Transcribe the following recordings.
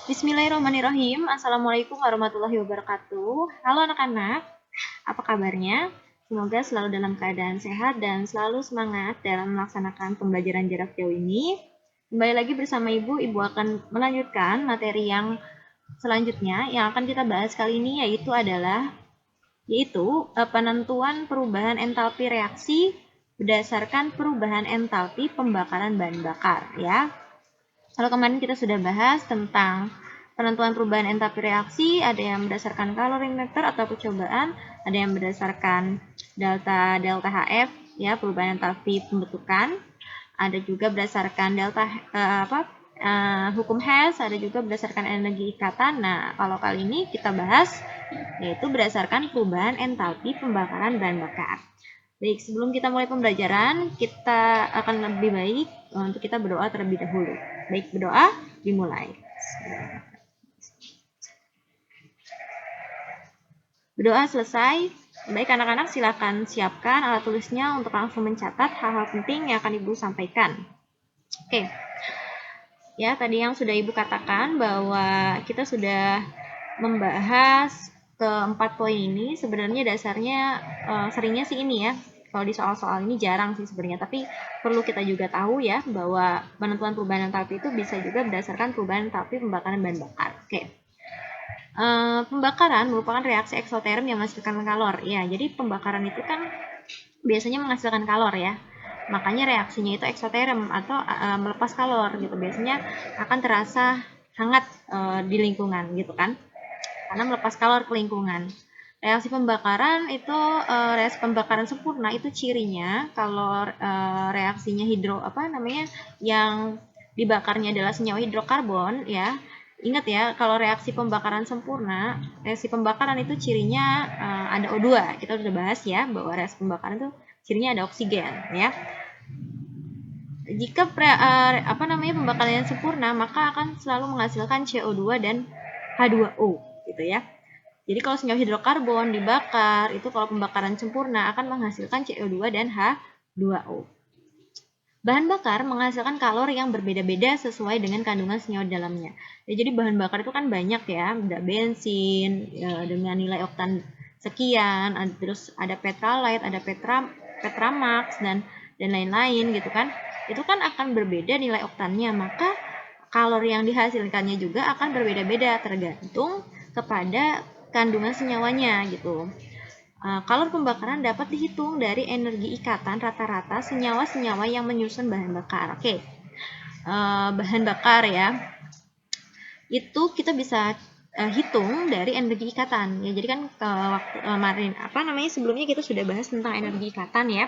Bismillahirrahmanirrahim. Assalamualaikum warahmatullahi wabarakatuh. Halo anak-anak, apa kabarnya? Semoga selalu dalam keadaan sehat dan selalu semangat dalam melaksanakan pembelajaran jarak jauh ini. Kembali lagi bersama Ibu akan melanjutkan materi yang selanjutnya yang akan kita bahas kali ini yaitu penentuan perubahan entalpi reaksi berdasarkan perubahan entalpi pembakaran bahan bakar ya. Kalau kemarin kita sudah bahas tentang penentuan perubahan entalpi reaksi, ada yang berdasarkan kalorimeter atau percobaan, ada yang berdasarkan delta HF ya, perubahan entalpi pembentukan, ada juga berdasarkan hukum Hess, ada juga berdasarkan energi ikatan. Nah, kalau kali ini kita bahas yaitu berdasarkan perubahan entalpi pembakaran bahan bakar. Baik, sebelum kita mulai pembelajaran, kita akan lebih baik untuk kita berdoa terlebih dahulu. Baik, berdoa dimulai. Berdoa selesai. Baik, anak-anak silakan siapkan alat tulisnya untuk langsung mencatat hal-hal penting yang akan Ibu sampaikan. Oke. Ya, tadi yang sudah Ibu katakan bahwa kita sudah membahas keempat poin ini. Sebenarnya dasarnya seringnya sih ini ya. Kalau di soal-soal ini jarang sih sebenarnya, tapi perlu kita juga tahu ya bahwa penentuan perubahan entalpi itu bisa juga berdasarkan perubahan entalpi pembakaran bahan bakar. Oke. Pembakaran merupakan reaksi eksoterm yang menghasilkan kalor. Ya, jadi pembakaran itu kan biasanya menghasilkan kalor ya. Makanya reaksinya itu eksoterm atau melepas kalor gitu. Biasanya akan terasa hangat di lingkungan gitu kan. Karena melepas kalor ke lingkungan. Reaksi pembakaran itu reaksi pembakaran sempurna itu cirinya kalau reaksinya yang dibakarnya adalah senyawa hidrokarbon ya. Ingat ya, kalau reaksi pembakaran sempurna, reaksi pembakaran itu cirinya ada O2. Kita sudah bahas ya bahwa reaksi pembakaran itu cirinya ada oksigen ya. Jika pembakaran yang sempurna, maka akan selalu menghasilkan CO2 dan H2O gitu ya. Jadi kalau senyawa hidrokarbon dibakar, itu kalau pembakaran sempurna akan menghasilkan CO2 dan H2O. Bahan bakar menghasilkan kalori yang berbeda-beda sesuai dengan kandungan senyawa di dalamnya. Ya, jadi bahan bakar itu kan banyak ya, ada bensin ya, dengan nilai oktan sekian, terus ada petralite, ada petramax dan lain-lain gitu kan. Itu kan akan berbeda nilai oktannya, maka kalori yang dihasilkannya juga akan berbeda-beda tergantung kepada kandungan senyawanya gitu. Kalor pembakaran dapat dihitung dari energi ikatan rata-rata senyawa-senyawa yang menyusun bahan bakar. Oke, bahan bakar ya, itu kita bisa hitung dari energi ikatan. Ya, jadi kan waktu kemarin sebelumnya kita sudah bahas tentang energi ikatan ya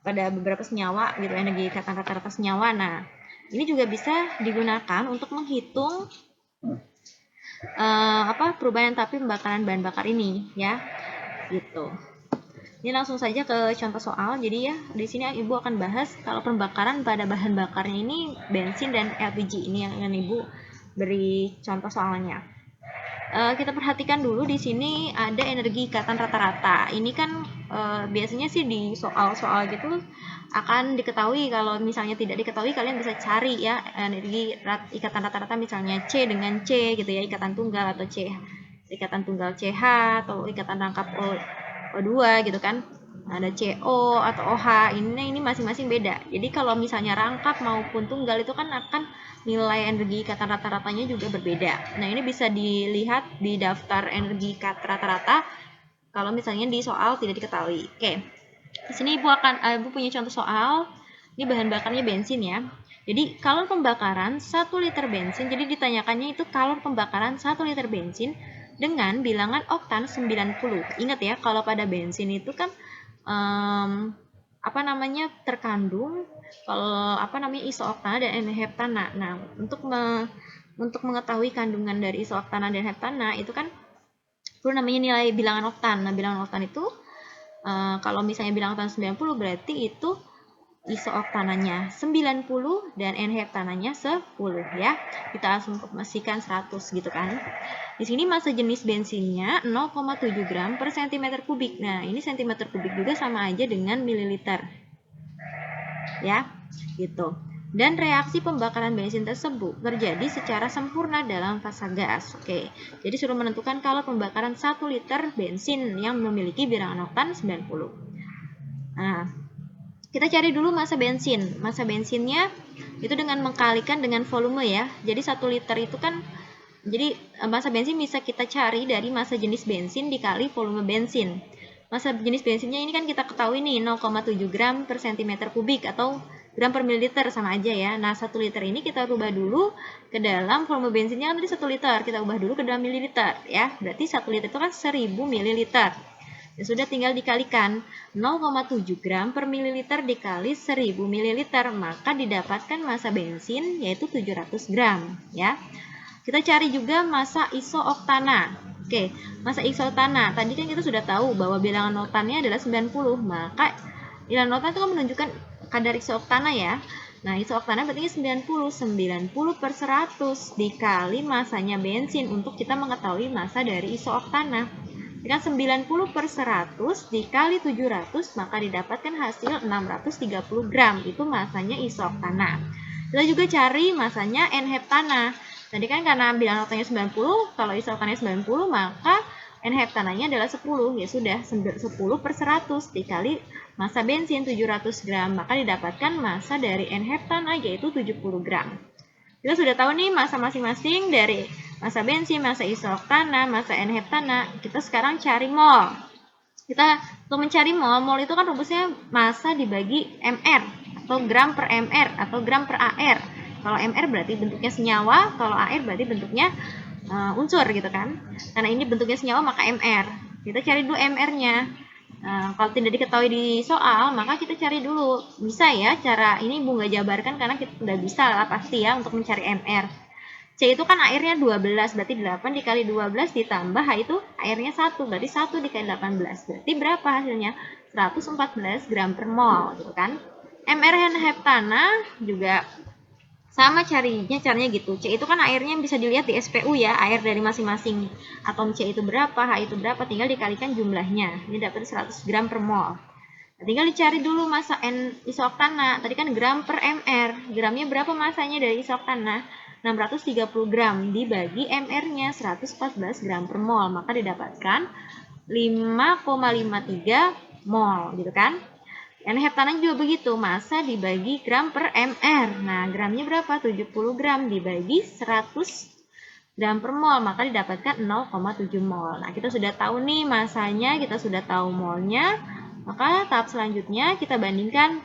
pada beberapa senyawa gitu, energi ikatan rata-rata senyawa. Nah, ini juga bisa digunakan untuk menghitung perubahan entalpi pembakaran bahan bakar ini ya gitu. Ini langsung saja ke contoh soal. Jadi ya di sini Ibu akan bahas kalau pembakaran pada bahan bakarnya ini bensin dan LPG. Ini yang Ibu beri contoh soalnya. Kita perhatikan dulu di sini ada energi ikatan rata-rata. Ini kan biasanya sih di soal-soal gitu akan diketahui. Kalau misalnya tidak diketahui, kalian bisa cari ya energi ikatan rata-rata, misalnya C dengan C gitu ya, ikatan tunggal atau C ikatan tunggal CH atau ikatan rangkap O2 gitu kan. Ada CO atau OH, ini masing-masing beda. Jadi kalau misalnya rangkap maupun tunggal itu kan akan nilai energi ikatan rata-ratanya juga berbeda. Nah, ini bisa dilihat di daftar energi ikatan rata-rata kalau misalnya di soal tidak diketahui. Oke. Di sini Ibu punya contoh soal. Ini bahan bakarnya bensin ya. Jadi kalor pembakaran 1 liter bensin. Jadi ditanyakannya itu kalor pembakaran 1 liter bensin dengan bilangan oktan 90. Ingat ya, kalau pada bensin itu kan terkandung isooktana dan N-heptana. Nah, untuk mengetahui kandungan dari isooktana dan heptana itu kan perlu namanya nilai bilangan oktan. Nah, bilangan oktan itu kalau misalnya bilangan oktan 90 berarti itu isooktananya 90 dan N-heptananya 10 ya. Kita asumsikan 100 gitu kan. Di sini massa jenis bensinnya 0,7 gram per cm kubik. Nah, ini cm kubik juga sama aja dengan mililiter. Ya, gitu. dan reaksi pembakaran bensin tersebut terjadi secara sempurna dalam fasa gas. Oke, jadi suruh menentukan kalor pembakaran 1 liter bensin yang memiliki bilangan oktan 90. Nah, kita cari dulu massa bensin. Massa bensinnya itu dengan mengkalikan dengan volume ya. Jadi 1 liter itu kan, jadi massa bensin bisa kita cari dari massa jenis bensin dikali volume bensin. Massa jenis bensinnya ini kan kita ketahui nih 0,7 gram per cm kubik atau gram per mililiter, sama aja ya. Nah, 1 liter ini kita rubah dulu ke dalam volume bensinnya kan tadi 1 liter, kita ubah dulu ke dalam mililiter ya. Berarti 1 liter itu kan 1000 mililiter. Ya sudah, tinggal dikalikan 0,7 gram per mililiter dikali 1000 mililiter, maka didapatkan massa bensin yaitu 700 gram ya. Kita cari juga massa isooktana. Oke, massa isooktana. Tadi kan kita sudah tahu bahwa bilangan oktannya adalah 90, maka bilangan oktan itu kan menunjukkan kadar isooktana ya. Nah, isooktana berarti 90 per 100 dikali massanya bensin untuk kita mengetahui massa dari isooktana. Dengan 90 per 100 dikali 700, maka didapatkan hasil 630 gram. Itu massanya isooktana. Kita juga cari massanya N-heptana. Tadi kan karena bilangan oktannya 90, kalau isooktana 90, maka N-heptananya adalah 10. Ya sudah, 10 per 100 dikali massa bensin 700 gram. Maka didapatkan massa dari N-heptana yaitu 70 gram. Kita sudah tahu nih massa masing-masing dari massa bensin, massa isooktana, massa N-heptana. Kita sekarang cari mol. Kita untuk mencari mol itu kan rumusnya massa dibagi mr atau gram per mr atau gram per ar. Kalau mr berarti bentuknya senyawa, kalau ar berarti bentuknya unsur gitu kan. Karena ini bentuknya senyawa maka mr. Kita cari dulu mr-nya. Kalau tidak diketahui di soal, maka kita cari dulu. Bisa ya cara ini Ibu nggak jabarkan karena kita udah bisa lah pasti ya untuk mencari mr. C itu kan airnya 12, berarti 8 dikali 12 ditambah H itu airnya 1, berarti 1 dikali 18. Berarti berapa hasilnya? 114 gram per mol gitu kan. mr N-heptana juga sama caranya gitu. C itu kan airnya bisa dilihat di SPU ya, air dari masing-masing atom C itu berapa, H itu berapa, tinggal dikalikan jumlahnya. Ini dapat 100 gram per mol. Nah, tinggal dicari dulu massa N isooktana. Tadi kan gram per mr. Gramnya berapa massanya dari isooktana? 630 gram dibagi mr-nya 114 gram per mol, maka didapatkan 5,53 mol gitu kan. N-heptana juga begitu, massa dibagi gram per mr. Nah, gramnya berapa? 70 gram dibagi 100 gram per mol, maka didapatkan 0,7 mol. Nah, kita sudah tahu nih massanya, kita sudah tahu molnya. Maka tahap selanjutnya kita bandingkan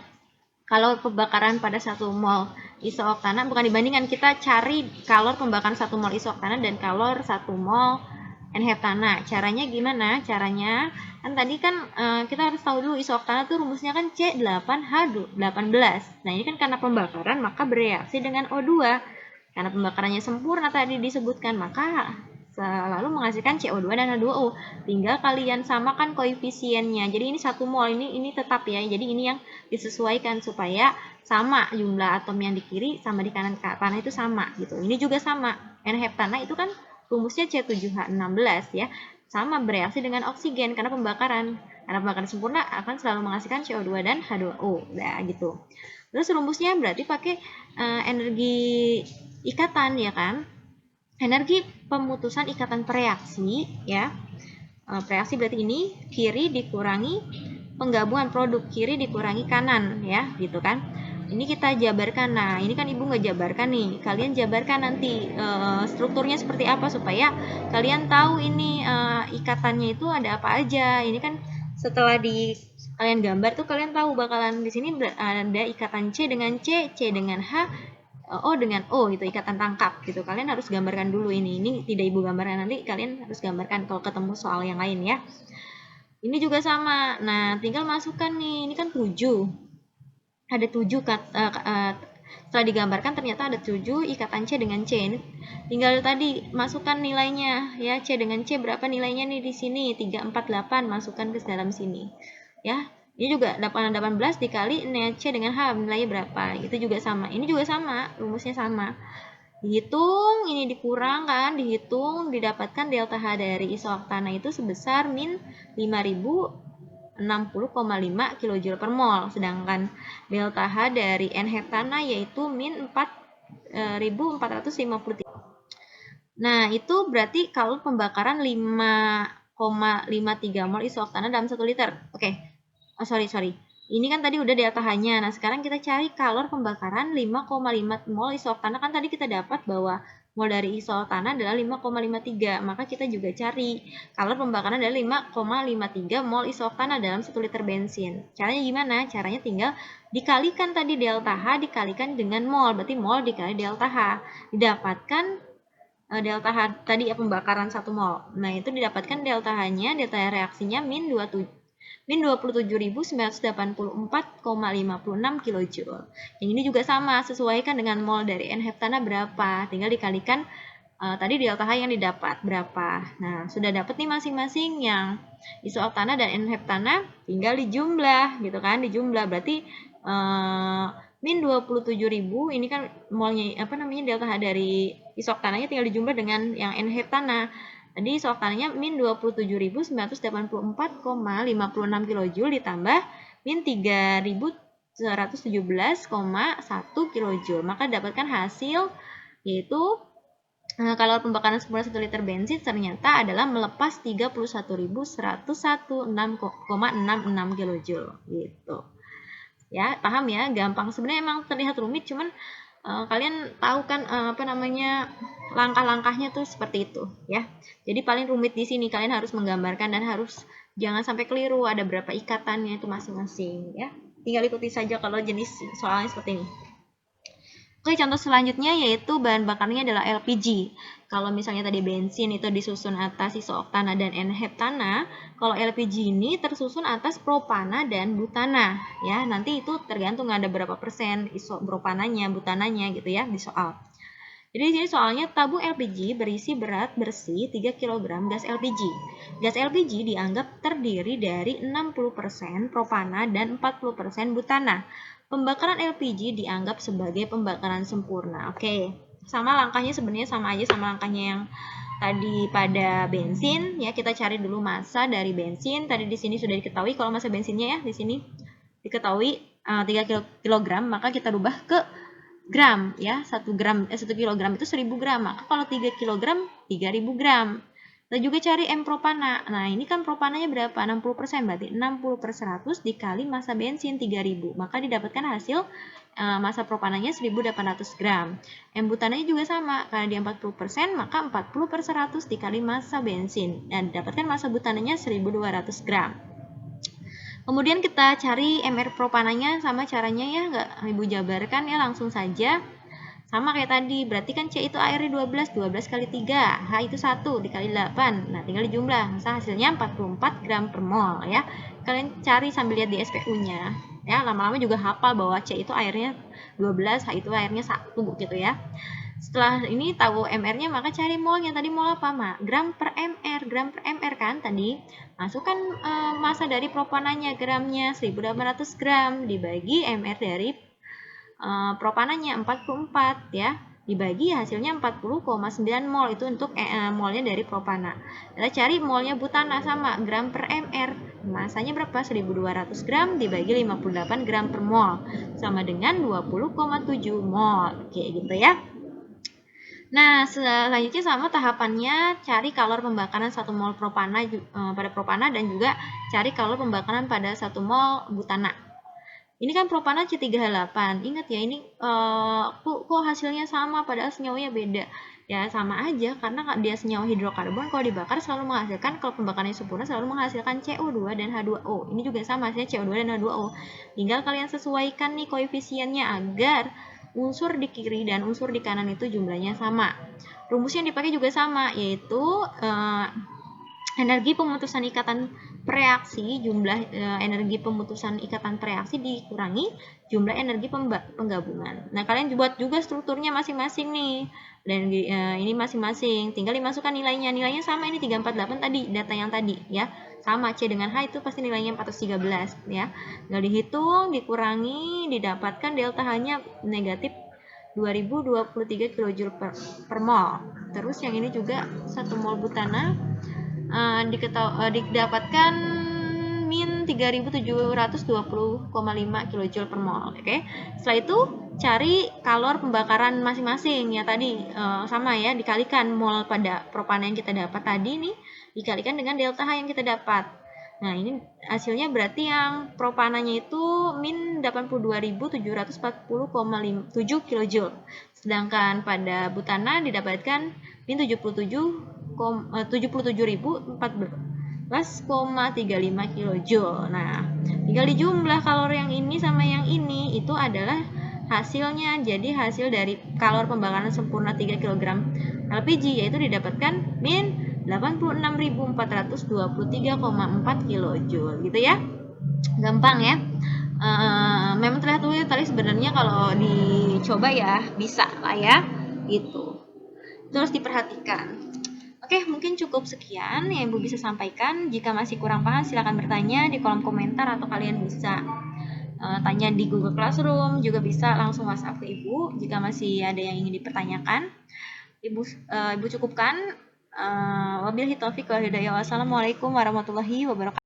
kalor pembakaran pada 1 mol isooktana, bukan dibandingkan, kita cari kalor pembakaran 1 mol isooktana dan kalor 1 mol N-heptana. Caranya gimana? Caranya kan tadi kan kita harus tahu dulu isooktana tuh rumusnya kan C8H18. Nah, ini kan karena pembakaran maka bereaksi dengan O2. Karena pembakarannya sempurna tadi disebutkan, maka selalu menghasilkan CO2 dan H2O. Tinggal kalian samakan koefisiennya. Jadi ini 1 mol, ini tetap ya. Jadi ini yang disesuaikan supaya sama jumlah atom yang di kiri sama di kanan itu sama gitu. Ini juga sama. N-heptana itu kan rumusnya C7H16 ya. Sama bereaksi dengan oksigen karena pembakaran. Karena pembakaran sempurna akan selalu menghasilkan CO2 dan H2O. Nah, gitu. Terus rumusnya berarti pakai energi ikatan ya kan? Energi pemutusan ikatan pereaksi ya. Pereaksi berarti ini kiri dikurangi penggabungan produk, kiri dikurangi kanan ya, gitu kan. Ini kita jabarkan. Nah, ini kan Ibu nggak jabarkan nih. Kalian jabarkan nanti strukturnya seperti apa supaya kalian tahu ini ikatannya itu ada apa aja. Ini kan setelah kalian gambar tuh kalian tahu bakalan di sini ada ikatan C dengan C, C dengan H, O dengan O gitu, ikatan tangkap gitu. Kalian harus gambarkan dulu ini. Ini tidak Ibu gambarkan, nanti kalian harus gambarkan kalau ketemu soal yang lain ya. Ini juga sama. Nah, tinggal masukkan nih. Ini kan 7. Ada 7 setelah digambarkan ternyata ada 7 ikatan C dengan C. Ini tinggal tadi masukkan nilainya ya. C dengan C berapa nilainya nih di sini? 348, masukkan ke dalam sini. Ya. Ini juga 18 dikali C dengan H nilainya berapa? Itu juga sama. Ini juga sama, rumusnya sama. Dihitung, ini dikurang kan, dihitung, didapatkan delta H dari isooktana itu sebesar min 5000 60,5 kJ per mol. Sedangkan delta H dari N-heptana yaitu min 4.453. Nah, itu berarti kalau pembakaran 5,53 mol isoktana dalam 1 liter. Oke. Oh, sorry. Ini kan tadi udah delta H-nya. Nah, sekarang kita cari kalor pembakaran 5,5 mol isoktana. Kan tadi kita dapat bahwa mol dari isoktana adalah 5,53. Maka kita juga cari kalor pembakaran dari 5,53 mol isoktana dalam 1 liter bensin. Caranya gimana? Caranya tinggal dikalikan tadi delta H dikalikan dengan mol. Berarti mol dikali delta H. Didapatkan delta H tadi ya pembakaran 1 mol. Nah, itu didapatkan delta H-nya, delta reaksinya min 27.984,56 kJ. Yang ini juga sama, sesuaikan dengan mol dari N-heptana berapa. Tinggal dikalikan tadi delta H yang didapat berapa. Nah, sudah dapat nih masing-masing yang isoktana dan N-heptana, tinggal dijumlah gitu kan, dijumlah. Berarti min 27.000 ini kan molnya delta H dari isoktananya tinggal dijumlah dengan yang N-heptana. Tadi isoktananya min 27.984,56 kJ ditambah min 3.117,1 kJ. Maka dapatkan hasil yaitu kalor pembakaran sempurna 1 liter bensin ternyata adalah melepas 31.101,66 kJ gitu. Ya, paham ya? Gampang. Sebenarnya emang terlihat rumit, cuman kalian tahu kan langkah-langkahnya tuh seperti itu ya. Jadi paling rumit di sini kalian harus menggambarkan dan harus jangan sampai keliru ada berapa ikatannya itu masing-masing ya. Tinggal ikuti saja kalau jenis soalnya seperti ini. Oke, contoh selanjutnya yaitu bahan bakarnya adalah LPG. Kalau misalnya tadi bensin itu disusun atas isoktana dan N-heptana, kalau LPG ini tersusun atas propana dan butana. Ya, nanti itu tergantung ada berapa persen propananya, butananya gitu ya di soal. Jadi di sini soalnya tabung LPG berisi berat bersih 3 kg gas LPG. Gas LPG dianggap terdiri dari 60% propana dan 40% butana. Pembakaran LPG dianggap sebagai pembakaran sempurna. Oke, sama langkahnya sebenarnya sama aja sama langkahnya yang tadi pada bensin ya. Kita cari dulu massa dari bensin. Tadi di sini sudah diketahui kalau massa bensinnya ya di sini diketahui 3 kg, maka kita rubah ke gram ya. 1 kilogram itu 1000 gram. Maka kalau 3 kg 3000 gram. Kita juga cari M propana. Nah, ini kan propananya berapa? 60%, berarti 60 per 100 dikali massa bensin 3000. Maka didapatkan hasil massa propananya 1800 gram. M butananya juga sama, karena dia 40%, maka 40 per 100 dikali massa bensin. Dan didapatkan massa butananya 1200 gram. Kemudian kita cari MR propananya, sama caranya ya, nggak Ibu jabarkan ya, langsung saja. Sama kayak tadi, berarti kan C itu airnya 12 kali 3, H itu 1 dikali 8. Nah, tinggal dijumlah. Masa hasilnya 44 gram per mol ya. Kalian cari sambil lihat di SPU-nya. Ya, lama-lama juga hafal bahwa C itu airnya 12, H itu airnya 1 gitu ya. Setelah ini tahu MR-nya, maka cari molnya. Tadi mol apa, Mak? Gram per MR kan tadi. Masukkan massa dari propananya, gramnya 1800 gram dibagi MR dari propananya 44 ya, dibagi hasilnya 40,9 mol. Itu untuk molnya dari propana. Kita cari molnya butana, sama gram per MR, masanya berapa? 1200 gram dibagi 58 gram per mol, sama dengan 20,7 mol. Oke, gitu ya. Nah, selanjutnya sama tahapannya, cari kalor pembakaran 1 mol propana pada propana dan juga cari kalor pembakaran pada 1 mol butana. Ini kan propana C3H8. Ingat ya, ini kok hasilnya sama padahal senyawanya beda. Ya, sama aja karena dia senyawa hidrokarbon, kalau dibakar selalu menghasilkan, kalau pembakarannya sempurna selalu menghasilkan CO2 dan H2O. Ini juga sama, hasilnya CO2 dan H2O. Tinggal kalian sesuaikan nih koefisiennya agar unsur di kiri dan unsur di kanan itu jumlahnya sama. Rumus yang dipakai juga sama, yaitu energi pemutusan ikatan reaksi, jumlah energi pemutusan ikatan reaksi dikurangi jumlah energi penggabungan. Nah, kalian buat juga strukturnya masing-masing nih. Dan ini masing-masing tinggal dimasukkan nilainya. Nilainya sama, ini 348 tadi, data yang tadi ya. Sama, C dengan H itu pasti nilainya 413 ya. Tinggal dihitung, dikurangi, didapatkan delta H-nya negatif 2023 kJ per mol. Terus yang ini juga 1 mol butana didapatkan min 3720,5 kJ per mol. Oke. Setelah itu cari kalor pembakaran masing-masing ya tadi sama ya, dikalikan mol pada propana yang kita dapat tadi nih dikalikan dengan delta H yang kita dapat. Nah, ini hasilnya berarti yang propananya itu min 82.740,7 kJ. Sedangkan pada butana didapatkan min 77.014,35 kJ. Nah, tinggal dijumlah kalori yang ini sama yang ini, itu adalah hasilnya. Jadi hasil dari kalor pembakaran sempurna 3 kg LPG yaitu didapatkan min 86.423,4 kJ gitu ya. Gampang ya. Memang terlihat sulit, tapi sebenarnya kalau dicoba ya bisa lah ya gitu. Terus diperhatikan. Oke, mungkin cukup sekian yang Ibu bisa sampaikan. Jika masih kurang paham silakan bertanya di kolom komentar atau kalian bisa tanya di Google Classroom, juga bisa langsung WhatsApp ke Ibu jika masih ada yang ingin dipertanyakan. Ibu cukupkan. Wabillahi taufiq wal hidayah. Wassalamualaikum warahmatullahi wabarakatuh.